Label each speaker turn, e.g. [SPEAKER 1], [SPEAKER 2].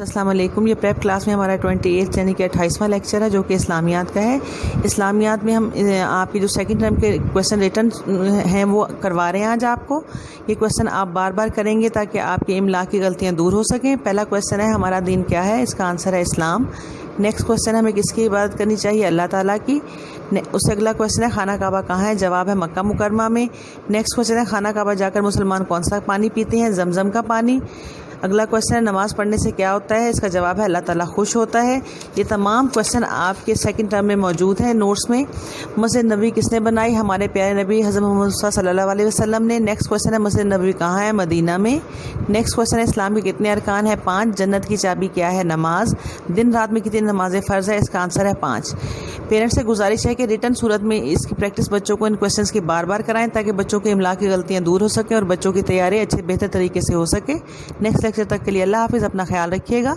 [SPEAKER 1] السلام علیکم۔ یہ پریپ کلاس میں ہمارا 28 یعنی کہ 28واں لیکچر ہے جو کہ اسلامیات کا ہے۔ اسلامیات میں ہم آپ کی جو سیکنڈ ٹرم کے کویسچن ریٹرن ہیں وہ کروا رہے ہیں آج آپ کو۔ یہ کویسچن آپ بار بار کریں گے تاکہ آپ کی املا کی غلطیاں دور ہو سکیں۔ پہلا کویسچن ہے ہمارا دین کیا ہے، اس کا آنسر ہے اسلام۔ نیکسٹ کویسچن ہے ہمیں کس کی عبادت کرنی چاہیے، اللہ تعالیٰ کی۔ اس سے اگلا کویسچن ہے خانہ کعبہ کہاں ہے، جواب ہے مکہ مکرمہ میں۔ نیکسٹ کویسچن ہے خانہ کعبہ جا کر مسلمان کون سا پانی پیتے ہیں، زمزم کا پانی۔ اگلا کویسچن ہے نماز پڑھنے سے کیا ہوتا ہے، اس کا جواب ہے اللہ تعالیٰ خوش ہوتا ہے۔ یہ تمام کویسچن آپ کے سیکنڈ ٹرم میں موجود ہیں نوٹس میں۔ مسجد نبوی کس نے بنائی، ہمارے پیارے نبی حضرت محمد صلی اللہ علیہ وسلم نے۔ نیکسٹ کویسچن ہے مسجد نبوی کہاں ہے، مدینہ میں۔ نیکسٹ کویسچن ہے اسلام کے کتنے ارکان ہیں، 5۔ جنت کی چابی کیا ہے، نماز۔ دن رات میں کتنی نمازیں فرض ہے، اس کا آنسر ہے 5۔ پیرنٹس سے گزارش ہے کہ ریٹن صورت میں اس کی پریکٹس بچوں کو ان کویسچنس کی بار بار کرائیں تاکہ بچوں کے املا کی غلطیاں دور ہو سکیں اور بچوں کی تیاری اچھے بہتر طریقے سے ہو سکے۔ نیکسٹ لیکچر تک کے لیے اللہ حافظ، اپنا خیال رکھیے گا۔